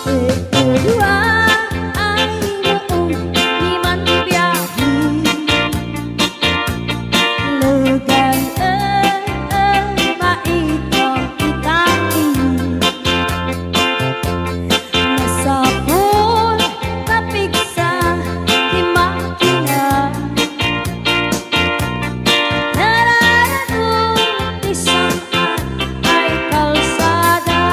Berdua air di mandiahi Legan maito itai Nasapun napiksa di makina Nararado di saan ay kalsada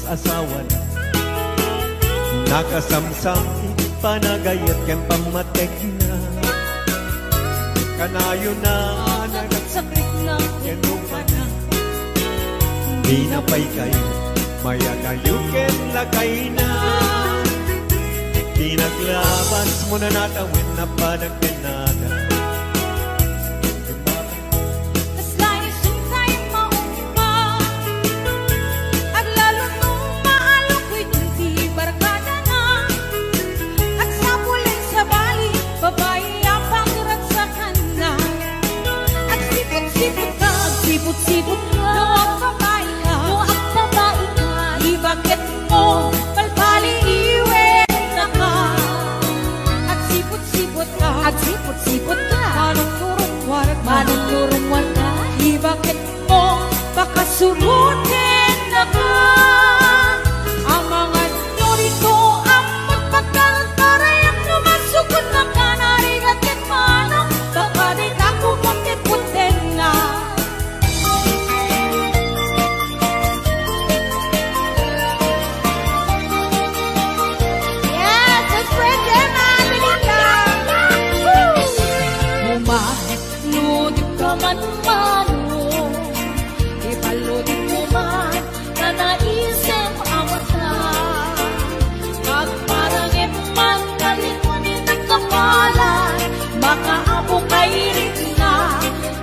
asawa na. Nakasamsam panagayat ken pamatek na. Kanayo na nagsakit na kenu pa na. Di na pa'y kayo mayagayo ken lakay na. Di naglabas mo na natawin na panagpinada. Sipot-sipot ka, luwag babae ka, di bakit mo palpali iwet na ka. At sipot-sipot ka, manong turong ka, di bakit mo pakasurutin na ka. Ang mga norito ang magpagkalantarayan, lumasukot na ka, narigat ket manong, baka di ka kumuntit-puntin na. Man-mano, ipaludin mo man na naisip ang mata. Pagparangin man kalingunin ang kapalan, makaabo kay rin na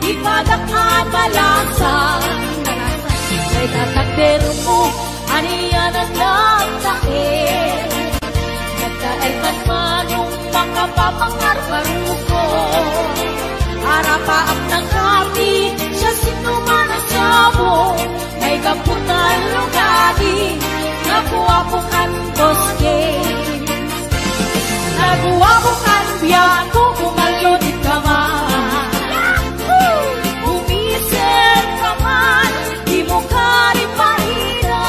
ipadakad balasan. Kay tatakder mo, aniyan ang nagdaer. Nagdaer man manong makapapangarparuko. Arapaap ng kapi, siya sinuman ang sabo. May kaputan lugadi, nakuwapukan boske. Nakuwapukan biyato, kumalunit ka man. Umisip ka man, di mo ka rin mahina.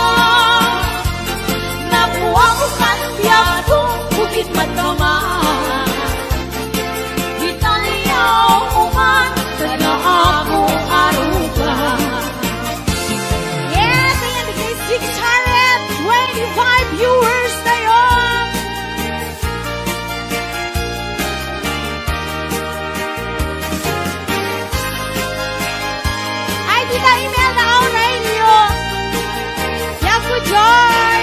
Nakuwapukan biyato, bukit man ka man. Sana ako aruga. Yes, ayan, bigay 625 viewers na yun. Ay, tita email na ako na inyo. Yaku Joy.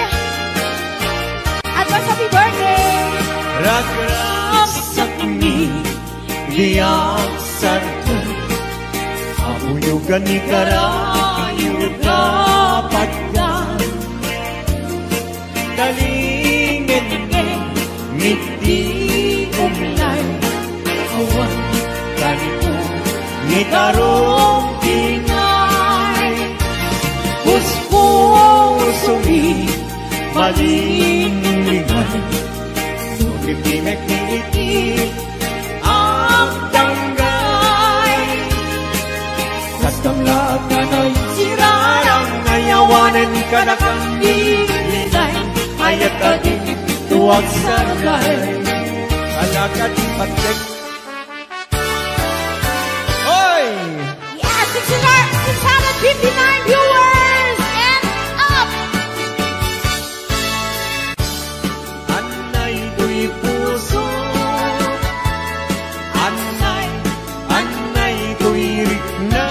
Advance happy birthday. Rag-rag sa kuni, diyak sarto. Uyugan ni karayu dapat gan. Dalingin ngiti umlay, awan kanito ngitarong tingay. Puspong sumi malinglingan, sulit-limek ngiti ang tanggay. Kastamlaat na naisirarang ngayawanan ka na kang dilitay. Ayat ka din tuwag sargay, alakad patek. Hoy! Yes, 659 viewers and up! Anay do'y puso, anay do'y rikna.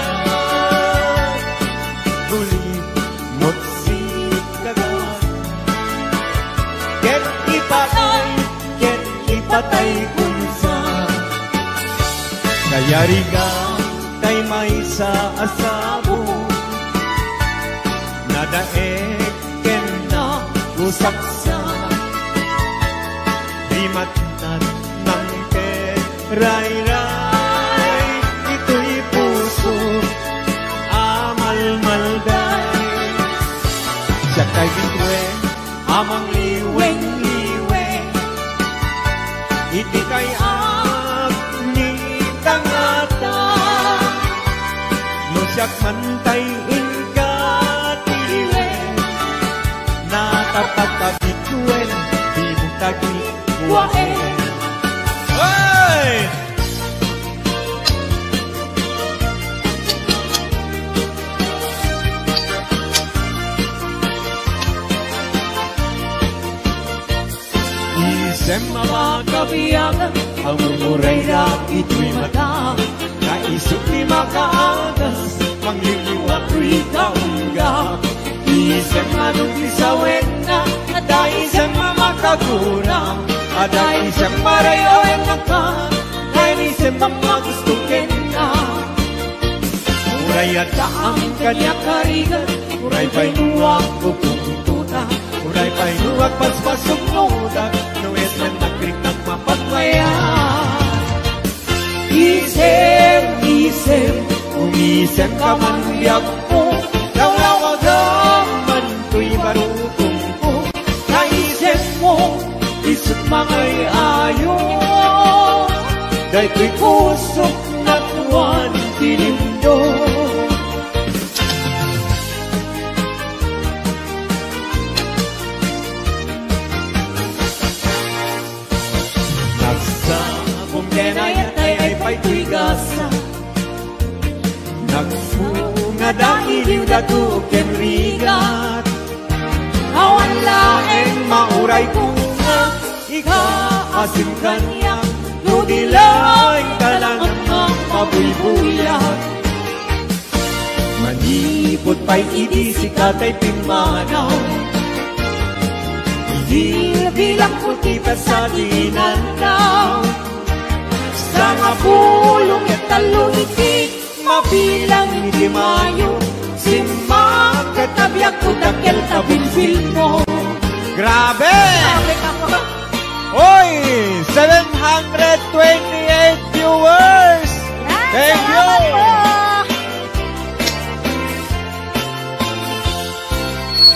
Patay kunsa kaya riga kay may sa asabo nadaek ken na usaksa limatnan ng ray-ray ito'y puso amal-malday siya kay bintwen amang liweng iti kay agni tangata no siyak mantay inka tiliwen natapatapituen di mutagi waen. Hey! Isem makabiyagan, ang mumuray na ito'y mata. Naisip ni makaagas, mangliliwag ko'y kaunggap. Isem anong isawin na, ada isem makagurang. Ada isem marayoin na ka, dahil isem mamagustukin na. Muray at ang kanya karigan, muray pa'y nuwag ko pupuntuta. Muray pa'y nuwag paspasok nudag, nuwes man nagkrik ng mapagmayan. Isem, isem, umisem ka man biyak ko, lawlawag man ko'y barutong ko. Naisem mo, isip mangay ayo, dahil ko'y kusok na tuwan tinindo. Nagpunga dahil yung datukin rigat. Awan laeng mauray bunga, ikaasim kanya, nudilaing talangan ng mabulbuyak. Manipot pa'y idisi katay pimanaw, bilang puti pa sa dinanaw. Sa nga pulong at talungiti, mabilang hindi mayo, simang katabyak ko dakil tabilbil mo. Grabe! Grabe ka po. Oy! 728 viewers! Thank you!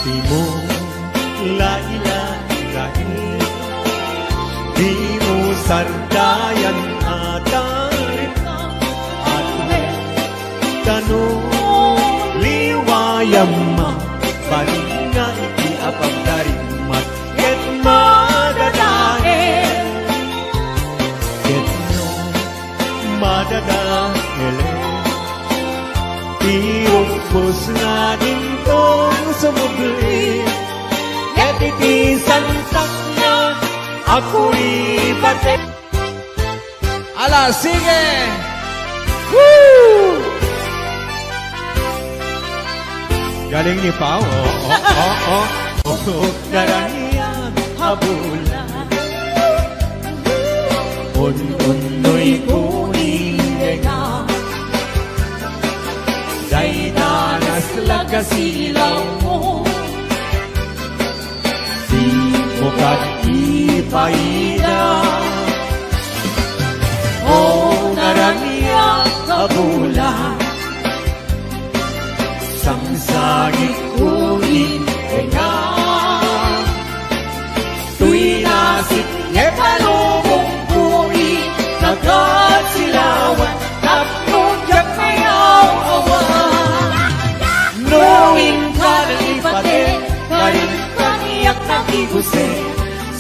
Di mo lain, di mo sardayan atarin at tanong liwayam ma balinga iti apang darimat ket madadael ket no madadael tiumpos nga dintong sumugli ket iti sansak na ako'y batek. Ala, sige! Woo! Galing ni Pao, Daranian, habulan. Un-unoy kuning nga, day danas lagasilaw mo. Di mo ipahida o naraniya kabulan sangsagit kunin nga tuwi nasip e palubong kunin nagkasilawan tapos yak mayaw awan knowing ka na ipatin karin kaniyak na ibusin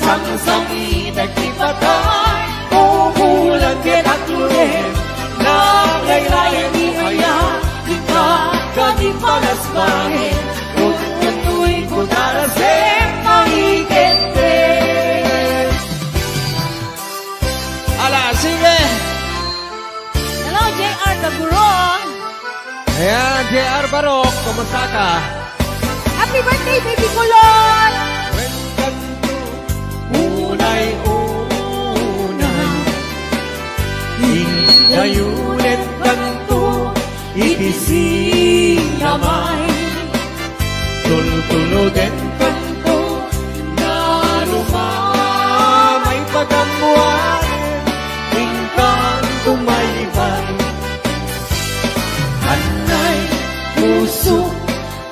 sang-sangi nagtipatay umulan din at luhin naglaylayan ni Aya di ka kanipalasbahin utu'y kunarasin mahigintin. Ala, sige! Hello, JR Barok. Ayan, JR Barok, kumusta ka? Happy birthday, baby kulon! Unay-unay Hingayulit kanto Itisinamay Tultulogin kanto Na lumamay pagamuanin Hingkan tumaybay Anay puso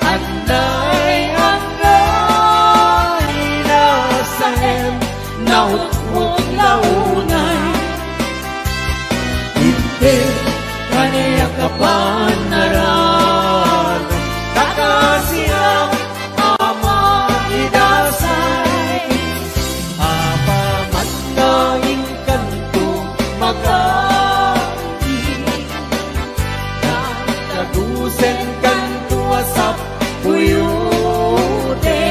Anay naut-ut launay Ite kaniyak kapanaran Kakasiyang ama idasay Apamat na inkanto magkaki Nakadusen kanto asap puyute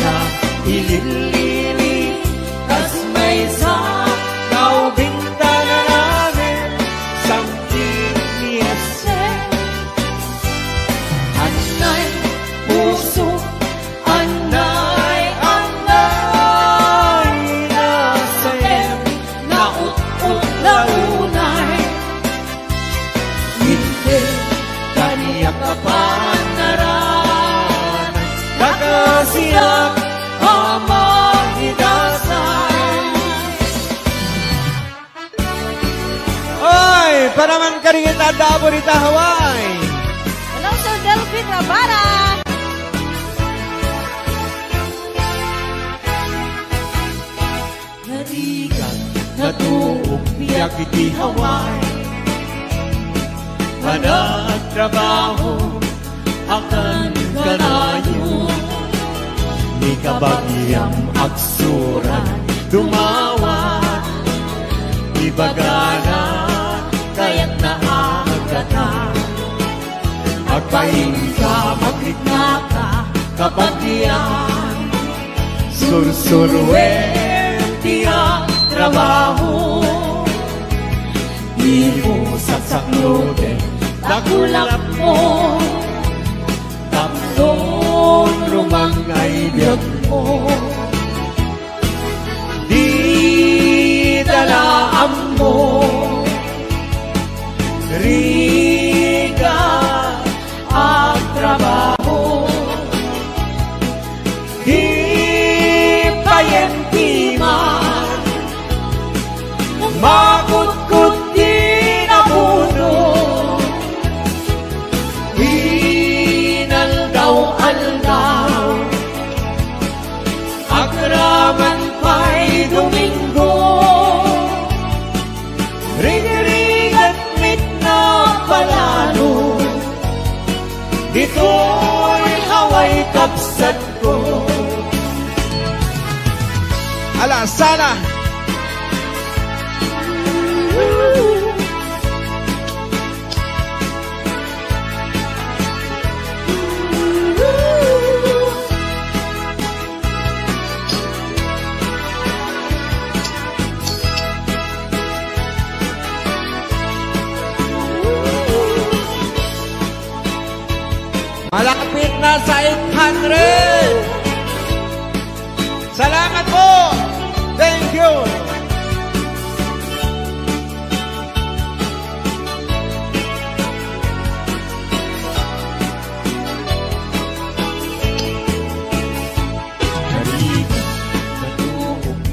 Na ilili Bernarda Bonita Hawaii. Hello, Sir Delphine Rabara. Narigan, natuog, biyak iti Hawaii. Managtrabaho, akan kanayo. Di kabagyang aksuran, dumawat. Di bagana, kaya't naagatan. Agpahin ka, maglikna ka, kabagyan. Sursurwen, tiyang trabaho. Di mo sasaklote, nakulap mo. Tapson, rumangay biyag mo. Di dalaan mo. Riga ang trabaho. Di payentiman. Makut-kut di nabuno. Inaldaw-aldaw. Akraman pa'y Domingo. Ring-ringat mit na palalo. Dito'y haway kapsat ko. Ala, sana! Malapit na sa 800. Salamat po. Thank you.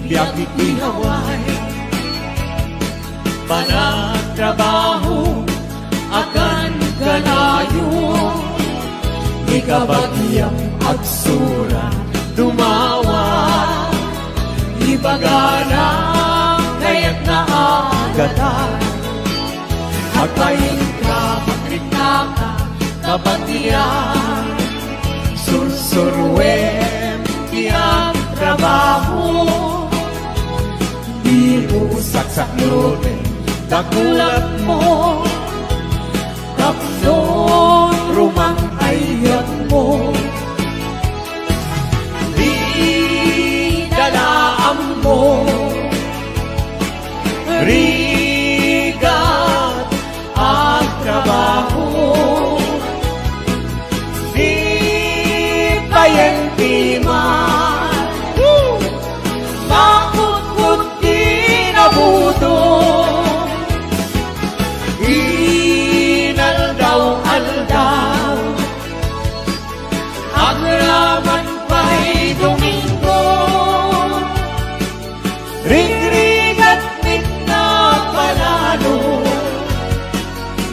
Biyak iti Hawaii. Panagtrabaho, akan kanayo. Ikabagyang agsura, dumawa. Ibagana, kaya't naagatan. Agpahin ka, maglikna ka, kabagyan. Sursurwen, tiyang trabaho. Di mo saksaklote, nakulap mo. Tapnon, rumang ayat mo. Di dalaan mo. Rigat ang trabaho. Di payentiman. Makut-kut di nabuto. Inaldaw-aldaw. Agraman pa'y Domingo. Ring-ringat mit na palalo.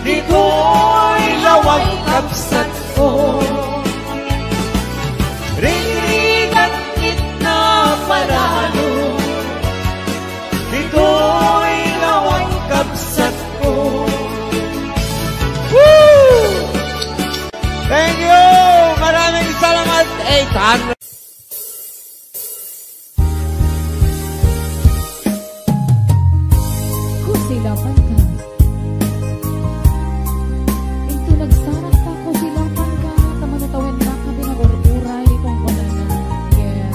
Dito'y lawang kapsat ko. Ring-ringat mit na palalo. Dito'y lawang kapsat ko. Woo! Thank you! Maraming salamat! 800! Kusilapan ka. Ito nagsarak pa kusilapan ka. Tamanatawin na ka pinag-uray kung kunanan. Yes.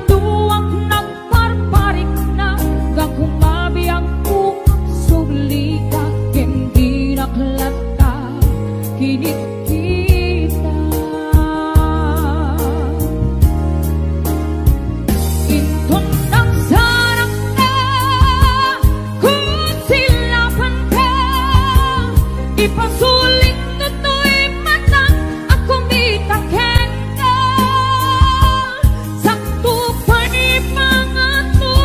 duwag nagparparik na gagumabi ang ukap sublika hindi naklata kinikita inton nagsarang na kung silapan ka ipasulit na to'y matang ako mitaken ka sakto pa ipanganukin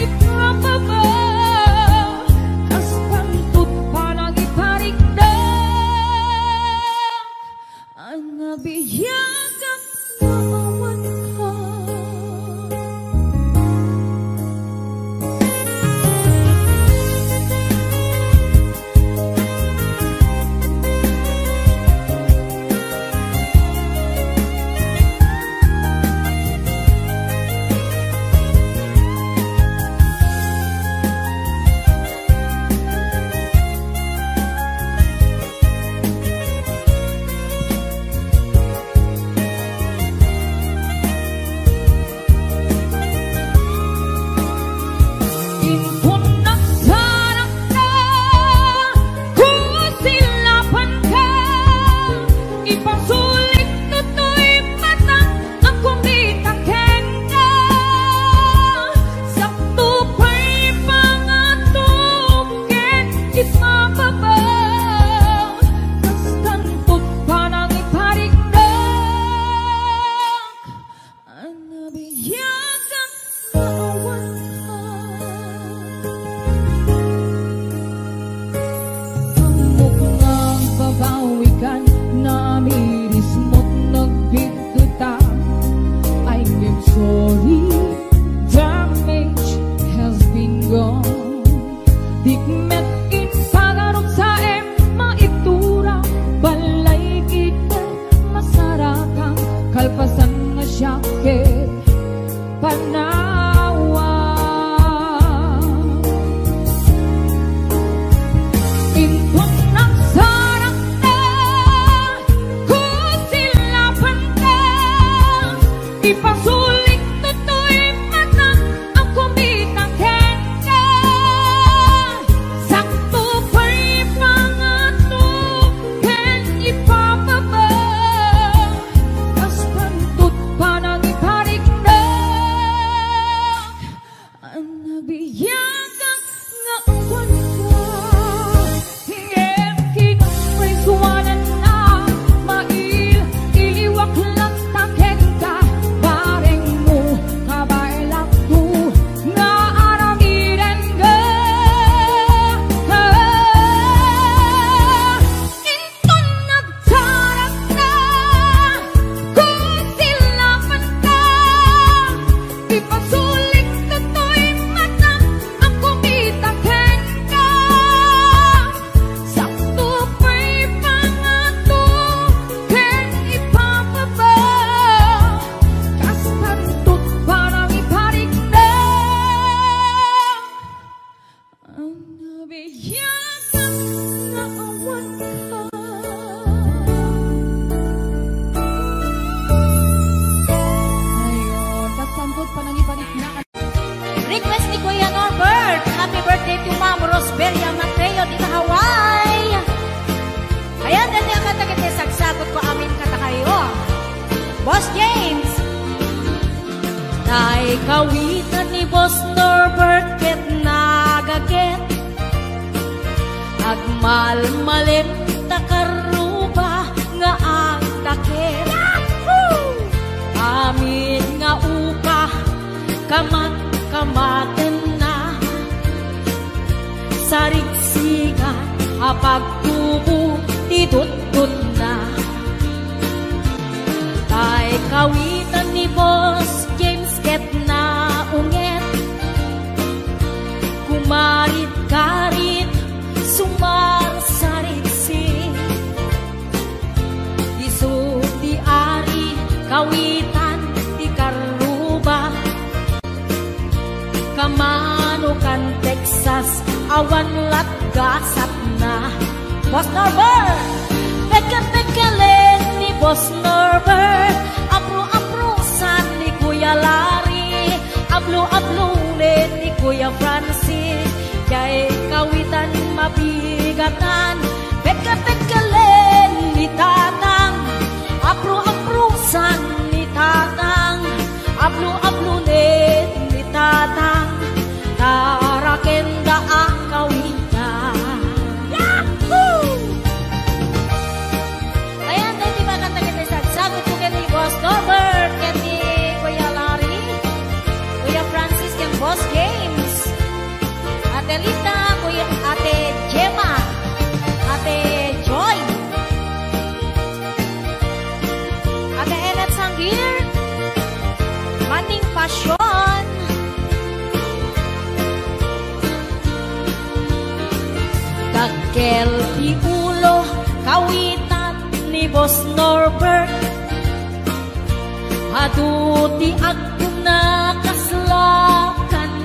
ipababa kaspantut pa nang iparigda ang nabiyagap na awan ka inton nagsarang na kung silapan ka ipasulit na to'y matang ang kumitaken ka sakto pa'y pangatukin ipababa kastantut pa nang iparigdag ang nabiyagan na awan ka Pamukang babawikan na miris mo't nagbigduta I'm sorry, damage has been gone Dikmet in pagarot sa maitura balay kita masarakang kalpasan nga syakit panawa inton nagsarang na kung silapan ka ipasulit na to'y matang ang kumitaken ka sakto pa'y pangatukin ipababa kaspantut pa nang iparigdag ang nabiyagan nga awan ka hingem kinapriswanan na mail iliwak lang taken ka pareng mo kabailak to nga aramiren ka inton nagtarap na kung silapan ka ipasulit na to'y matang ang kumitaken ka sakto pa'y pangatukin ipababa kaspantut pa nang iparigdag ang nabiyagan na awan ka ayun kaspantut pa nang iparigdag Request ni Kuya Norbert. Happy birthday to Ma'am Rosberia Mateo di Hawaii. Ayan, dati ang kata-kata sagsagot ko amin kata kayo. Boss James. Tay kawitan ni Boss Norbert ket nagaget. Agmal-malit takaruba nga ang takit. Amin nga upa kamat-kamaten na sarigsigan apagtubo tidut-tut na tay kawitan ni Boss James ket na unget kumarit-karit sumar sarigsig isu di ari kawitan di karuba kamanukan Texas awan latgasat na Boss Norbert peka-pekalen ni Boss Norbert apro-aprosan ni Kuya ablu-ablunet ni tatang tarakenda akawita. Yahoo! Ayan, di ba kanta kita sagot ko kay Boss Norbert, kay Kuya Larry, Kuya Francis, kay Boss James, Ate Lita, Kuya Ate Gemma, Ate Joy, Ate Enet Sanggir, Maning Pasyon, Kagkel di ulo kawitan ni Boss Norbert, aduti ako nakaslakan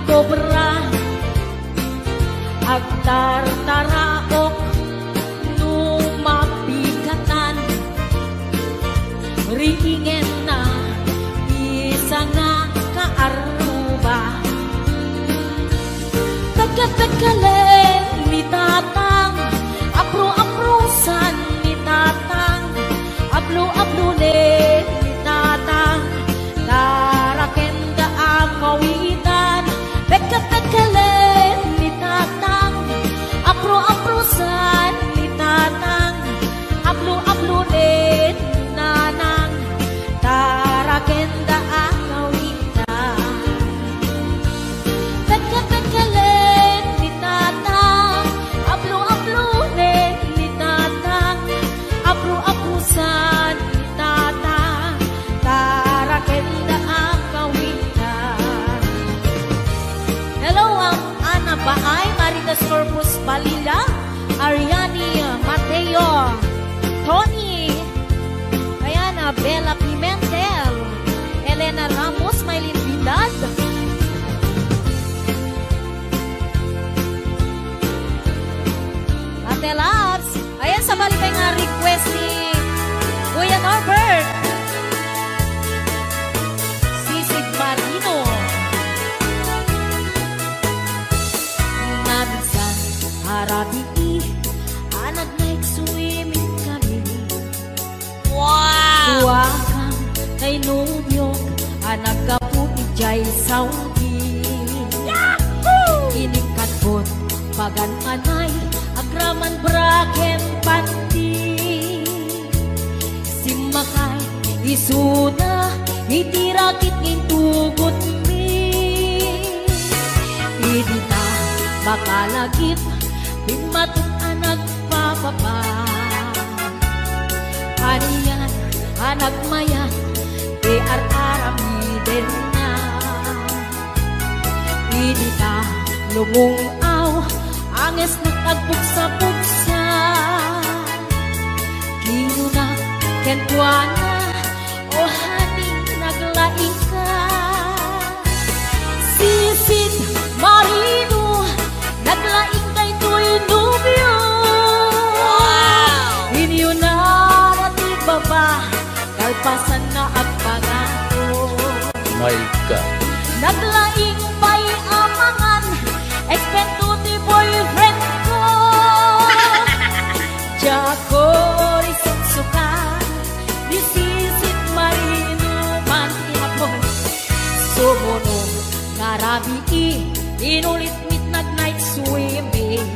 kobra, agtartaraok numapigatan, riingen na isa nga kaaruba, taga-tagalen ni tatang, apro-aprosan ni tatang, ablo-ablunet ni tatang, tarakenda akawitan, taga-tagalen ni tatang, apro-aprosan ni tatang, ablo-ablunet ni nanang, tarakenda akawitan, taga-tagalen ni tatang, ablo-ablunet ni tatang, apro-aprosan ni tatang, tarakenda akawitan. Hello, ang Ana Baay, Maritas Corpus Balila, Ariani Mateo, Tony, Ayana Bella Pimentel, Elena Ramos, Maylin Vidal, Ate Labs. Ayan, sa balik nga request ni Kuya Norbert, Sisig Marino. Nabisan harabi anak naik swimming kami. Wow! Tuwakang kay Nubyo, anak kapu ijay Saudi. Yahoo! Inikatbot pagan anay, agraman braken panti. Simakay isuna, itirakit ngintugot mi. Idita bakalagip, bimatut anak papapa. Harian anak maya, ar-aramiden na. Idita lumong aw, anges nagtagbuksa-buksa. Kinuna, kentuana, o haning naglaing ka. Sisid Marino, naglaing kay Tuy Nubyo. Inyo na nati baba, kalpasan na agpagato. My God. Naglaing pa'y amangan, ekspento ti boyfriend ko. Jako risuksuka, disisit Marino man ihapon. Sumunong ngarabi inulit mit nag-night swimming.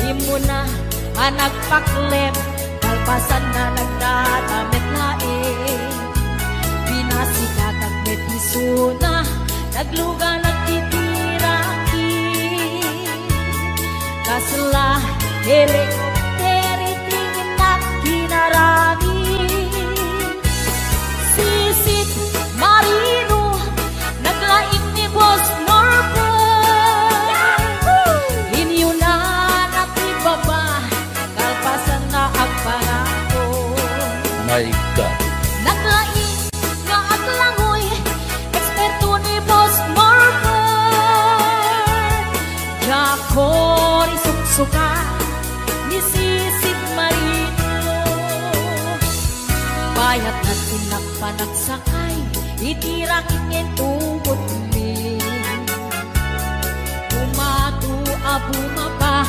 Di mo na nagpaklem, kalpasan na nagdadamit laing. Pinasikat at metisuna, nagluga nagtitiraki. Kasla helikopteri tingin at kinarami. Sisit Marino, naglaing ni Boss Norbert. Inyo na natibaba, kalpasan na agpangako. My God. Naglaing nga aglangoy, eksperto ni Boss Norbert. Jako risuksuka, ni Sisit Marino. Bayat na tinakpanagsakay, itirakit ngin tubot mi. Umatu abumaba,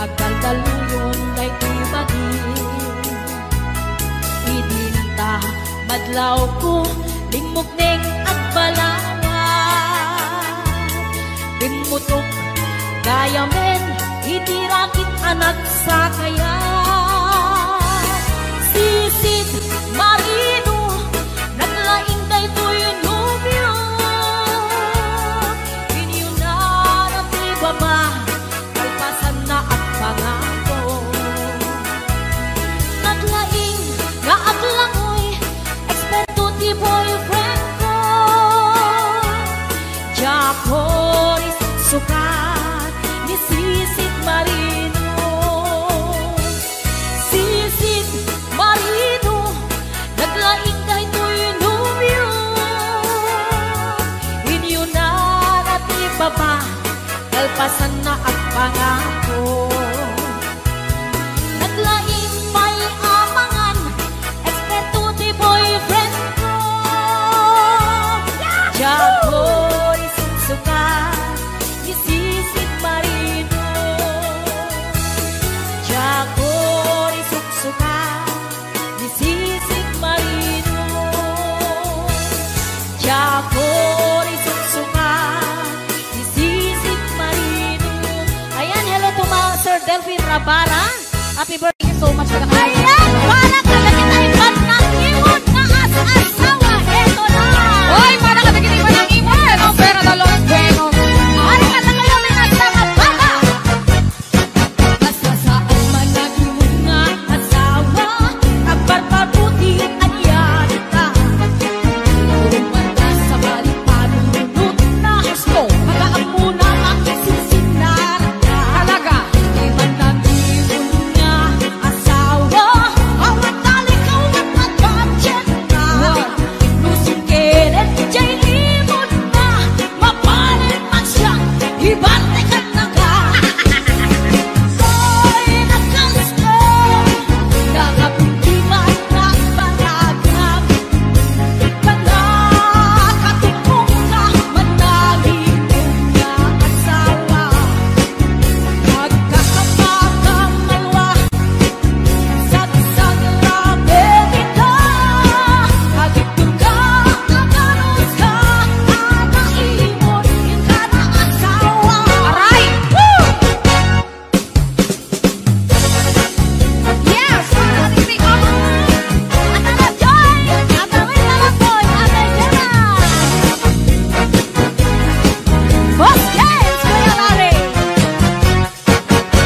agkaldaluyon kay tibagi. Idinta madlaw ko, Lingmugning at balawat Dinmutok Gaya men Hindi rakit anak sa kaya Sisid Marino Naglaing kay to'y nubyo Inyo na natibaba Kalpasan na at pangako Naglaing nga aglangoy Eksperto ti boyfriend ko Japoris sukat Ni Sisid Marino Sisid Marino Naglaing kay to'y nubyo Inyo na natibaba Kalpasan na at pangako Naglaing may amangan Eksperto ti boyfriend ko Japoy suka Ni Sisid Marino Japoy suka Ni Sisid Marino Japoy suka Ni Sisid Marino Ayan, hello to mga Sir Delphine Rabara Happy birthday so much Ayan, para kalagin na iban ng imon na as-asawa Eto na Hoy, para ka nagkitipan ng email. Ang pera na los buenos. Ari ka na kayo may nasama baba Masasaan man ang imon na asawa Nagbarbabuti ang yarita Tulungan ka sa balik panunod na Gusto, magkaamo na ang isisinarata Talaga. Di man ang imon na asawa Awat talikaw at matbadyan ka Lusing keret, jay limon na Mapalit man siya, ibante ka na ka Soy nagkasto Nakapintiman ng panagam Panakatupong ka Managimong na asawa Nagkakapakamalawa Sagsag rabe kita Agitong ka, aganos ka Anaimon, ka na asawa Aray! Woo! Yes! Para nagkitipan ko. Atala Joy! Atawin na lang po, Atay Jera! Boss James, Kuya Larry!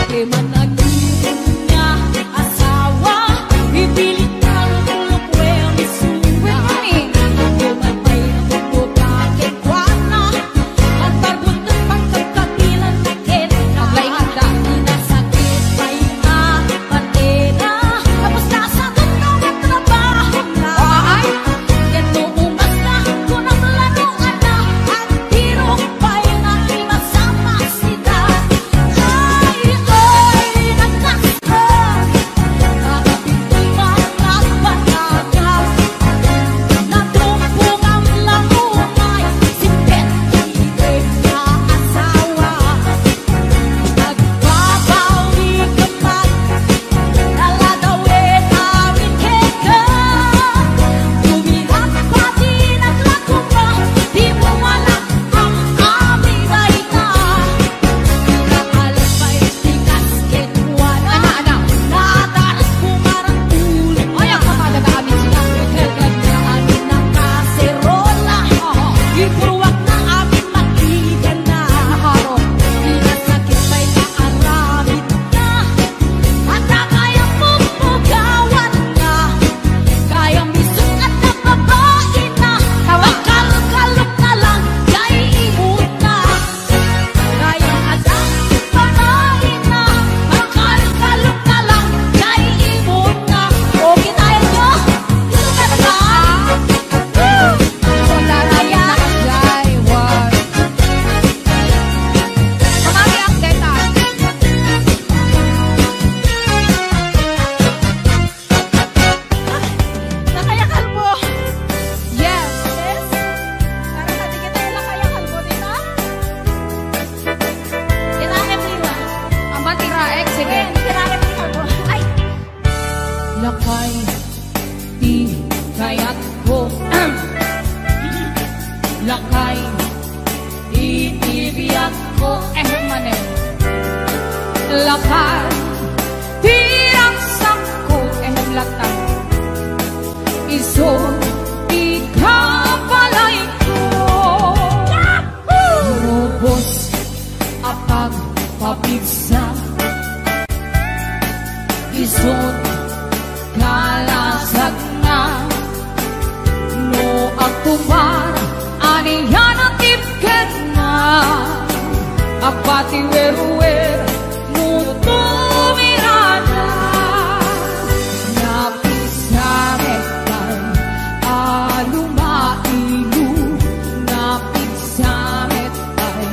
Di man nag-iwan niya asawa Bibilit ng tulog isuwa Di man may nagpupagin kwa na At barbuntan pagkakabilan na kena Paglaingan ka. Inasakit may na patena Tapos nasa tunong at trabaho na Ay! Ganto umas na kung ang laruan na At tirok pa'y na imasama sila Ay, nagkasta Nakapintiman at panagam Natumpong ang lamunay Simpet ibig na asawa Nagbabawi ka man Naladawin awin keka Tumilat pa din at lakuma Di mo wala ang aming baita Pinakalas pa'y tigas kinwala Nadaras pumarang ulit Ay, ang makadagaamin sila. Kagad na amin ng kaserola Ipurwak na amin makita na Nakarong. Pinasakit pa'y naaramid na At nakayang pupugawan na Kayang bisok at nababain na Makalkalok na lang kay imot na Kayang adang panahin na Makalkalok na lang kay imot na Okay tayo nyo? Ito ka na ba? So, lalayan na kasjay. Wow. Mamami ang deta. Nakayakal mo Yes. Yes? Para sa di kita ilang kayakal mo dito? Tirahem liwa Ang batira X. Sige. Tirahem liwa mo Ay! Lakay. Di. Kayat ko. lakay itibiyag ko manen lakay tirang sakko latang iso ikapalay ko rubos apag papigsa isot kalasag na no aktumar aniyan at ipket na apati weruwer muto mirada napisamet kay alumailu napisamet kay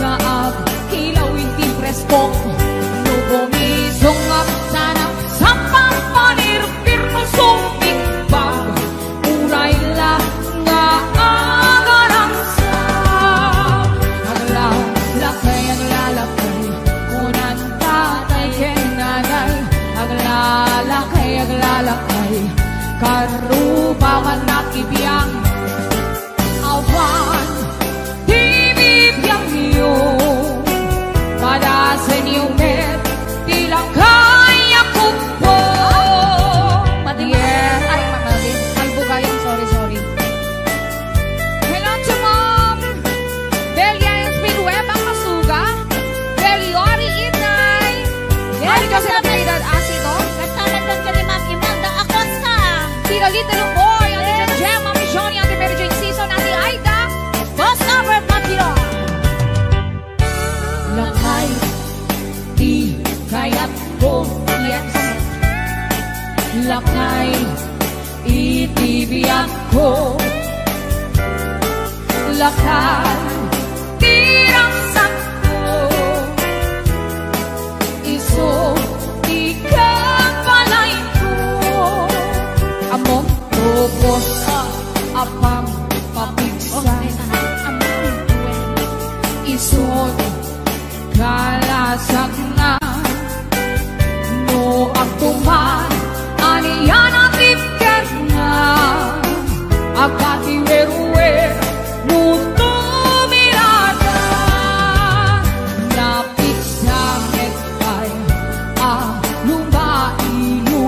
naag kilaw hindi presko no bumisong at sana sa pampanirpir mo sumigbag uray lang nga agarang sa aglalakay kunan tatay kenanay aglalakay karubawan nakibiyang awan tibibiyang niyo pada sa inyong met bilang kaya ko po matigyan ay manalig albugayan sorry hello to mom Delia and Spinweb ang masuga Beliori Inay Deli kasi na kalidad asido Kasaladan ka ni Ma'am Imanda Acosta Tito Little Lumboy Ate Jen Jem Mami Johnny Ate Mary Jane Season Ate Aida Boss Albert Matiro lakay di kayat ko yes lakay itibiyag ko lakay tirang sakto iso ikapalay ko among robos apang papigsa isod kalasag na no aktuman aniyan at ipket na agati weruwer muto mirada napisamet kay lumailu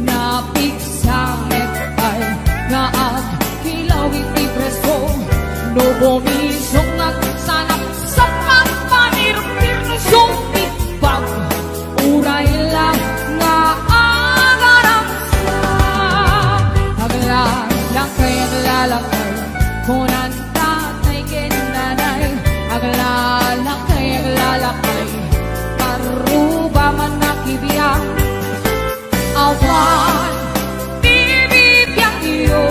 napisamet kay naag kilaw iti presko no bumisong at sanap sa pampanirpir no sumigbag uray lang nga agarang sa aglalakay kunan tatay kenanay aglalakay paruba man nakibiyang awan bibibiyang iyo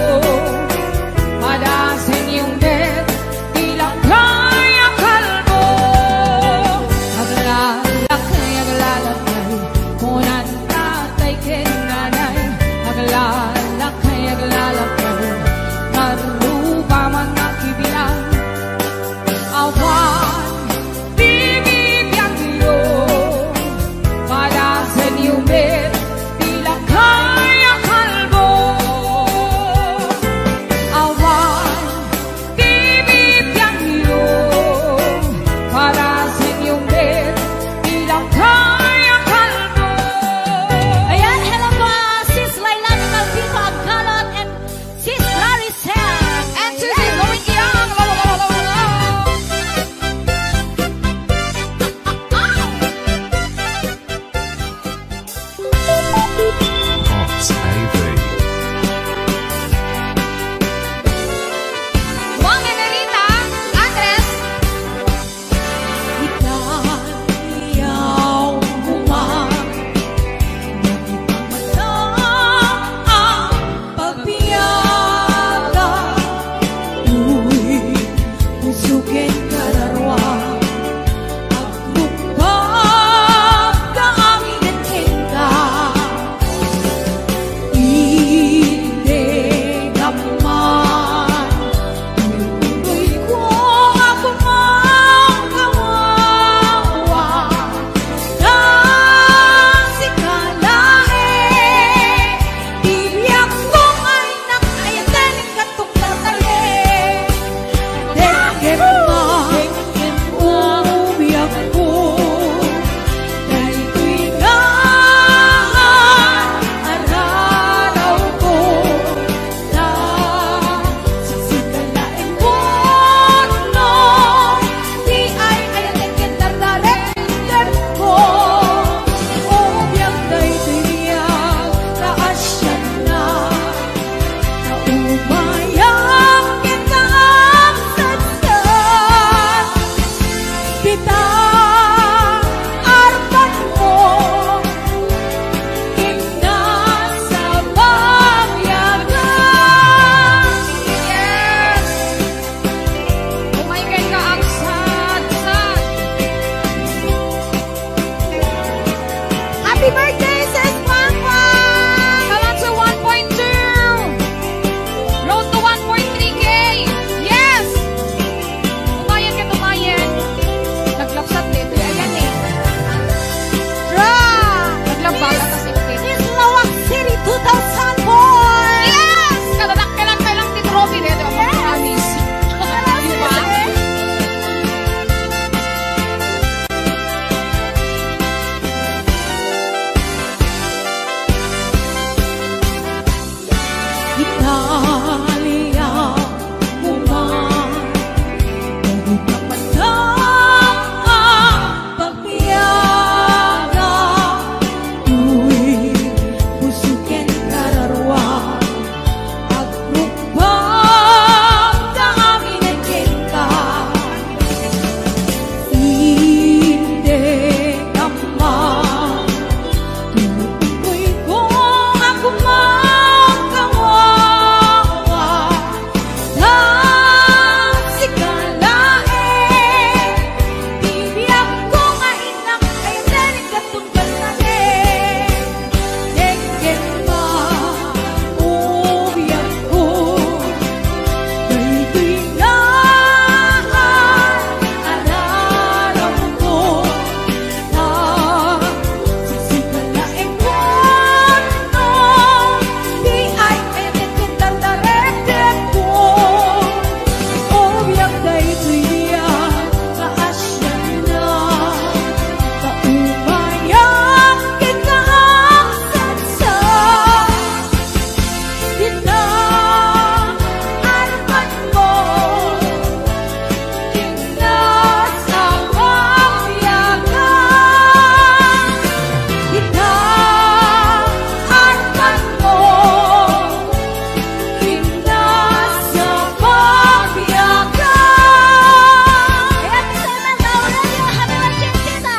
padasin yung net bilang kaya kalbo aglalakay kunan tatay kenanay aglalakay paruba man nakibiyang awan bibibiyang iyo padasin yung net bilang kaya Italia uman Naging kapatang pagbiyaga Tuwing pusukin kararwa At rupang kami nagkita Hindi naman Tinutukoy kong ako magkawawa Nang sigalain Bibiyang ko nga inak ay narin katunggal na rin Nagkin ba umiyak ko Kay kailangan araram ko Na sisigalain ko no Di ay edit dardaretep ko Umiyak kay tuya kaasyan na Kaumayang kita ang sansa Kita arapan mo Kita sa pabiyagan Kita arapan mo Kita sa pabiyagan Kaya bisa naman naulan yung habiwan kita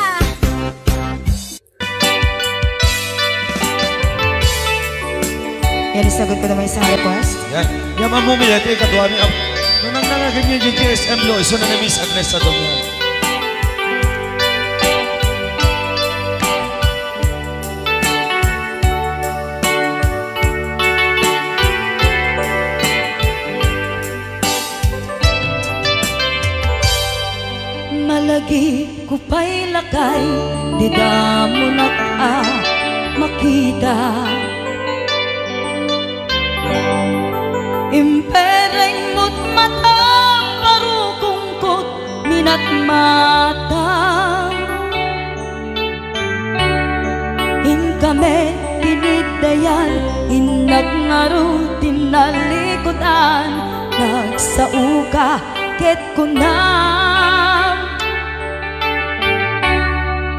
Yan, isagot ko naman isang request. Yan. Yan mamumili. Ito yung katuwa niya. Nung nangangagan niya yung GSM Lo, iso na na Miss Agnes sa doon. Malagi ko pa'y lakay, di da mo na makita. Impereng mo't matang parukungkot minat mata. Inkamen inidayan, inagnaro tinalikutan, nagsauka ket kunam.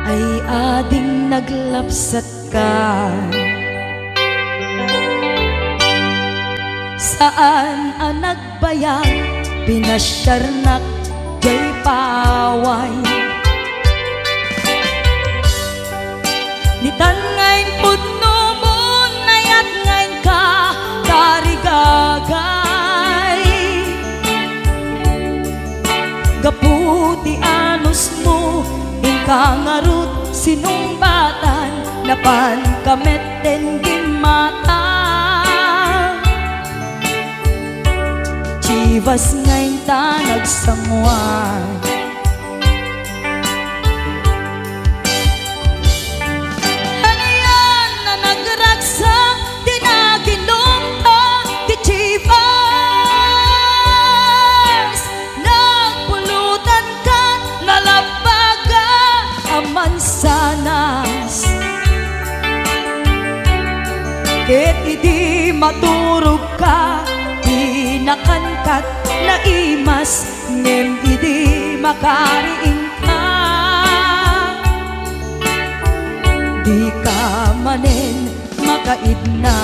Ay ading naglapsat ka Saan ang nagbayag Pinasyarnak jay paway Nitan ngayon pudno mo Nayat ngayon ka Karigagay Gaputi anos mo Kangarut sinumbatan Napan kamet den gimata Chivas ngayon ta nagsamuan Hanayan na nagragsak Tinaginom ta Di Chivas Nagpulutan ka Nalabaga Mansanas Ket idi maturog ka Di nakankat na imas Ngem idi makariing ka Di ka manen makaidna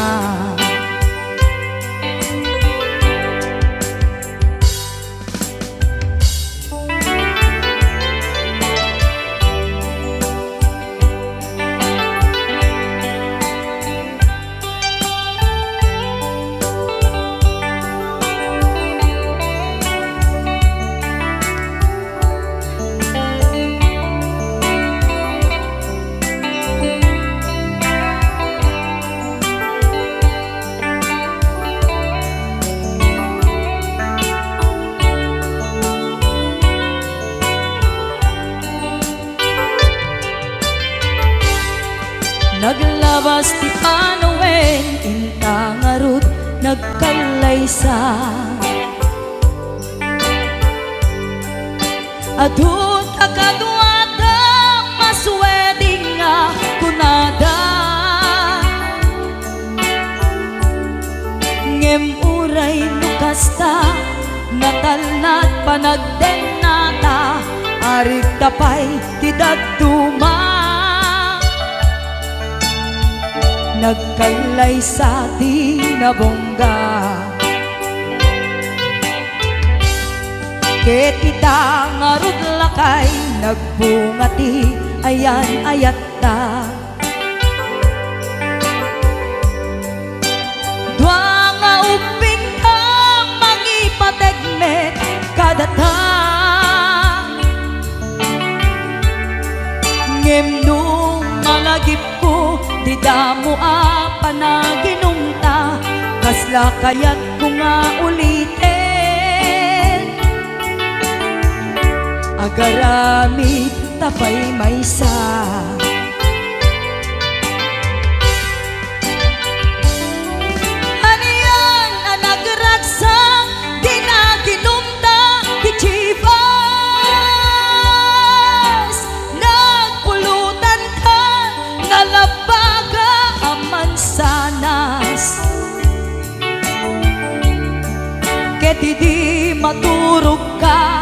Naglabas ti panawen intangarut nagkalaysa Adut akaduada masweding kunada ngem uray mukasta natalnat panagden nata arik tapay tidagtuma nagkalay sa tinabongga ket ita ngarud lakay nagbungati ayan ayat ta dua nga uping ka mangipategmet kadata ngem nung malagip ko di damo a panaginumta kasla kayat ko nga ulitin agarami tapay maysa haniyan ang nagragsak ginaginumta kichivas nagpulutan ka nalabaga aman sanas ket di maturog ka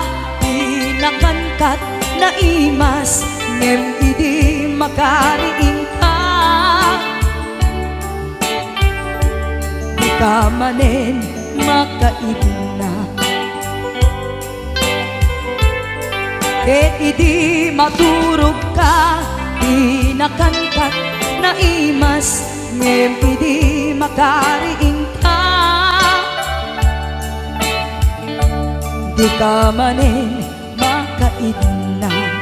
nakankat na imas ngem idi makariing ka di ka manen makaibna ket idi maturog ka di nakankat na imas ngem idi makariing ka di ka manen kaidna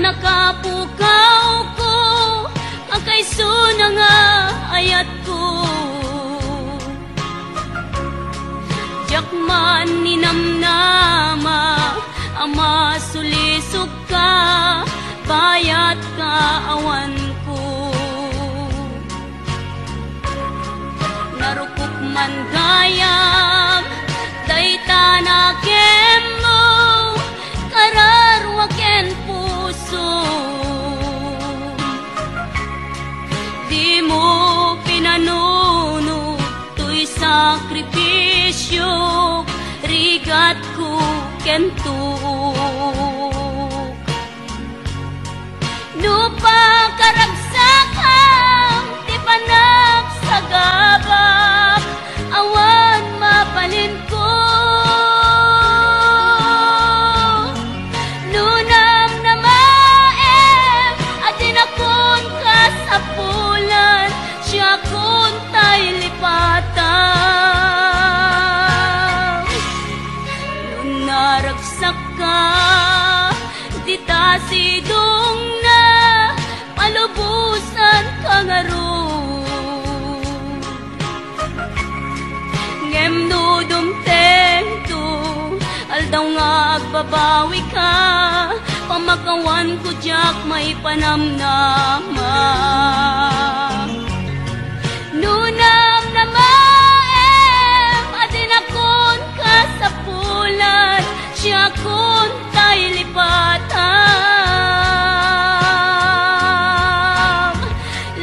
nakapukaw ko ang kaisuna nga ayat ko. Jakman ninamnama ama sulisok ka bayat ka awan ko. Narukok man gayam dayta na kemo kararwaken puso. Di mo pinanuno to'y sakripisyo rigat ko kentuk. Nupa karagsakang di panak sa gabak awan mapalin ko. Nunam na maem atin akon kasapulan siya kun tay lipatan. Nunaragsak ka di tasidong na palubusan ka nga ron. Ngem no dumtento aldaw nga agbabawi ka pamakawan ko jak may panamnama. Nunam na maem adin akon kasapulan siya kun tay lipatan.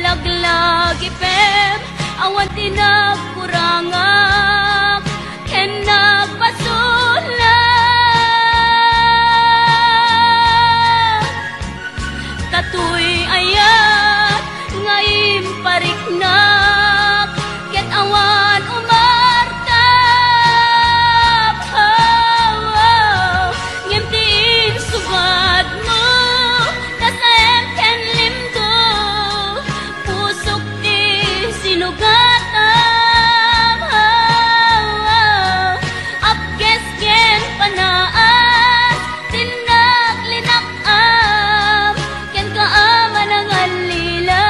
Laglagi pem awan tinagkurangak ken nagpasulat. Katuy ayat ngayon pariknak ket awan umartap. Ngimtiin sugad mo kasem ken limdo pusok di sinugatam. Apkes ken panaas tinaglinakam ken kaaman ang alilaw.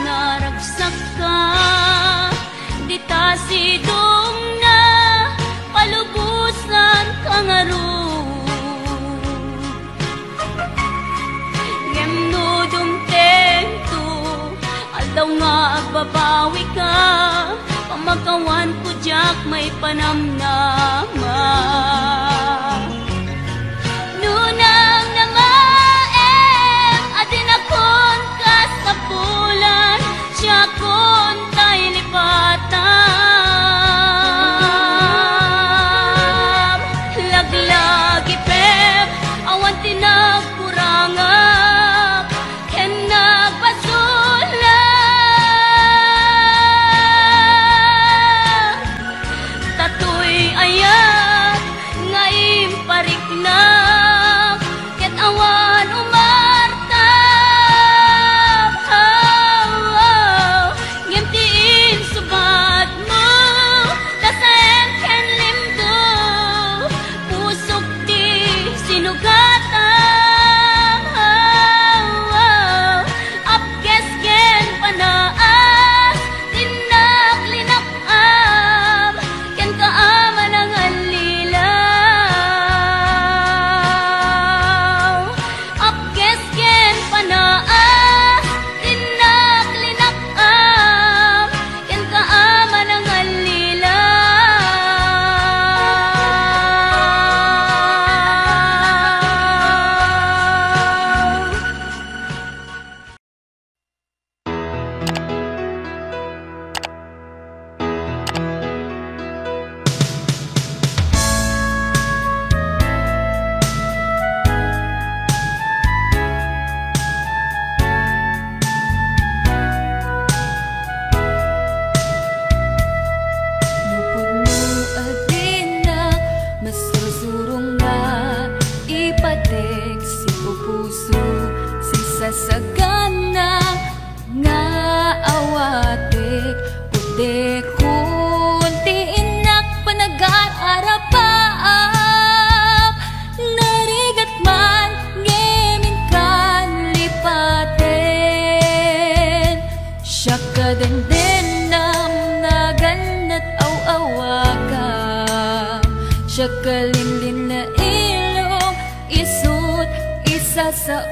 Naragsak ka di tasidong na palubusan ka nga ron. Ngem no dumtento aldaw nga agbabawi ka pamakawan ko jak may panamnama. Nunang na maem adin akon kasapulan siya kun tay lipatan. Laglagi pep awan tinagkurangak ken nagpasulat. Tatoy ayan kasagana nga awatek puti kunti inak panag-aarapaap narigat man ngemin kan lipaten siya kadendenam na ganat aw-awaga siya kalinlin na ilong isut isa sa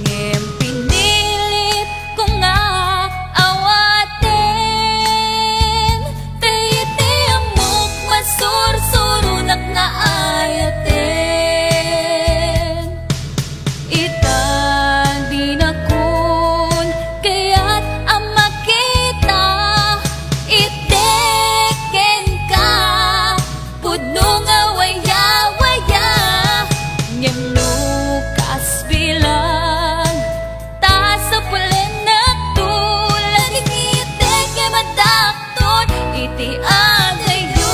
ngem pinilit ko nga awaten tayiti amok masursurunak nga ayaten itan di na kun kaya't ang makita iteken ka pudno nga waya-waya ngem lukas bilang ta sa pulen na tulad iteke madakton iti agayo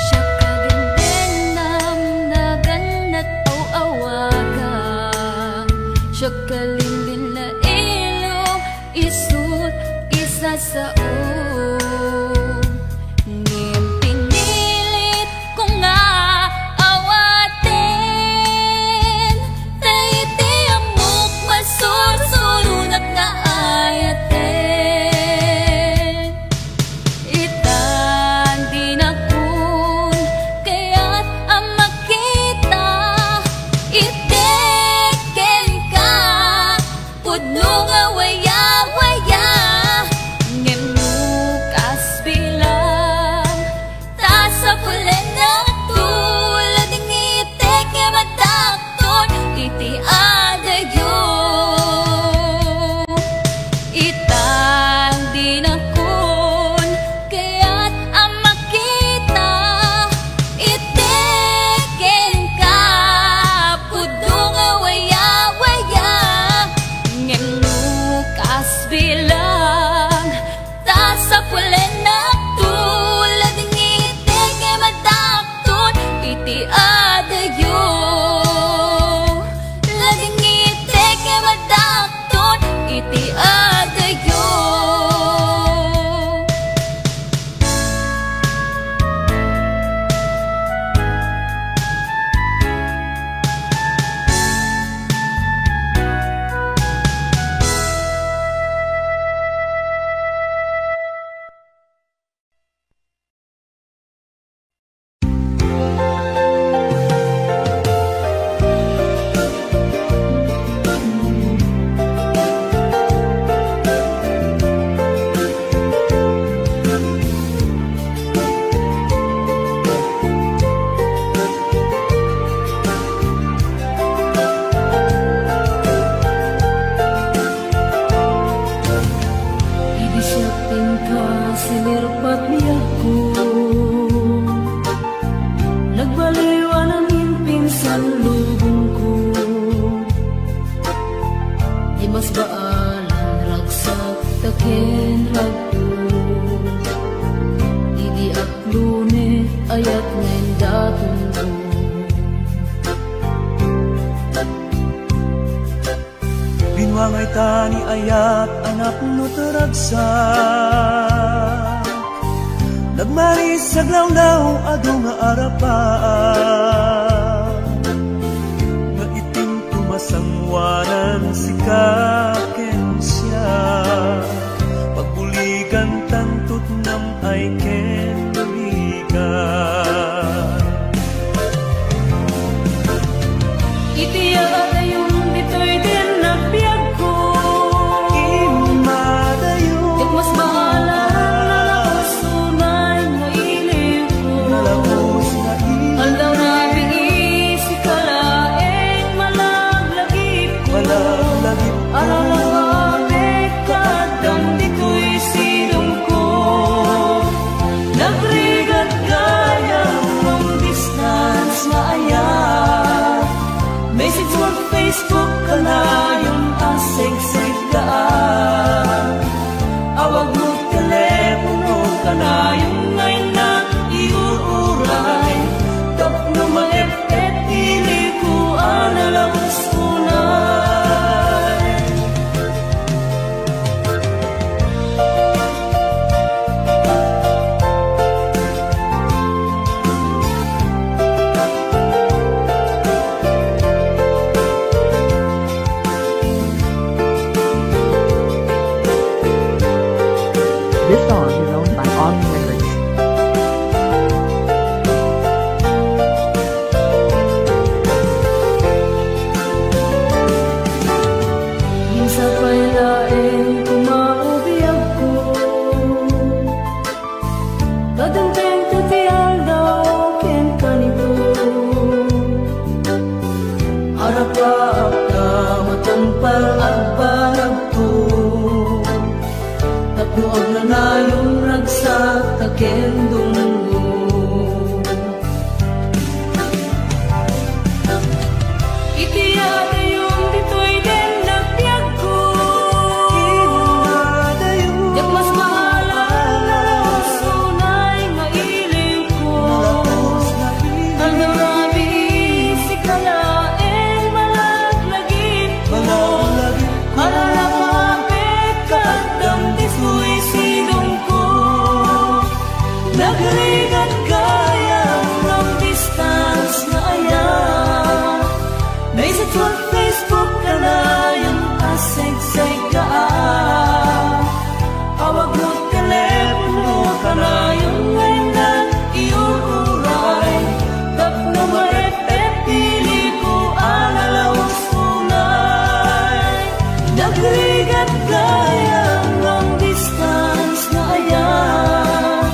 siya kadendenam na ganat aw-awaga siya kalinlin na ilong isut isa sa ngem pinilit ko nga awaten tayiti amok masursurunak nga ayaten itan di na kun kaya't ang makita iteken ka pudno nga waya-waya ngem lukas bilang ta sa pulen na tulad ng iteke madakton iti adayo itang di na kun kaya't ang makita iteken ka pudno nga waya-waya ngem lukas bilang ta sa pulen na tulad ng iteke madakton iti adayo lading iteke madakton iti adayo idisyakin ka silirpat niya ko nagbaliwan ang pinsan lubong ko di mas baalan ragsak taken ragto idi aklune ayat ngayon daton ko Binwangay tani ayat anak no taragsak nagmaris sa glawlaw ado nga arapaan nga iting tumasangwanan si kaken siya pagbuligan tantut nam ay ken buligan iti adayon ditoy din nagbiag ko imadayon ket mas bahala nalabos tunay nga iliw ko nalabos na aldaw na biis si kalaeng malaglagip ko malaglagip ko This song is owned by Autumn Records. Minsa pa'y laing kumaubiyag ko, kadanteng katiyal daw ken kanito. Harap ka matampal at barag ko, tapno ang nanayong ragsak taken dungo. Itiyada yung dito'y den nagbiag ko, yak mas mahalang sunay mailing ko. Ang narabi si kalaeng malaglagit ko, malalapapit katang dito'y sinong ko. Nagrigat gayang long distance na ayan, naisip ko Facebook ka na yung asig-sig ka. Awag mo telepono ka na yung ngayon na iuuray. Tapno marepet pili ko alalaos unay. Nagrigat gayang long distance na ayan,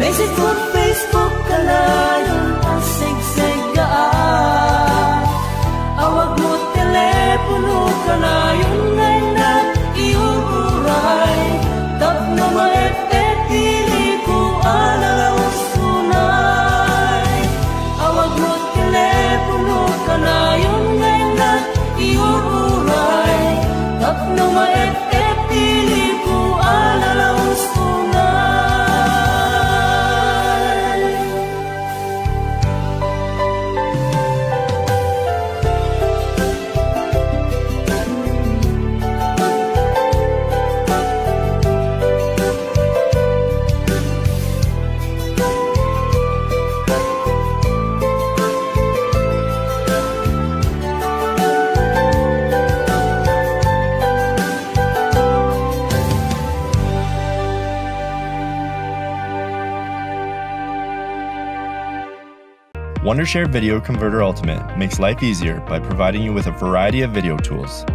naisip ko Facebook ka na yung asig-sig ka. Awag mo telepono ka na yung ngayon na iuuray. Tapno maepet pili ko alalaos unay. Awag mo telepono ka na yung ngayon na iuuray. Tapno maepet pili ko alalaos unay. Wondershare Video Converter Ultimate makes life easier by providing you with a variety of video tools.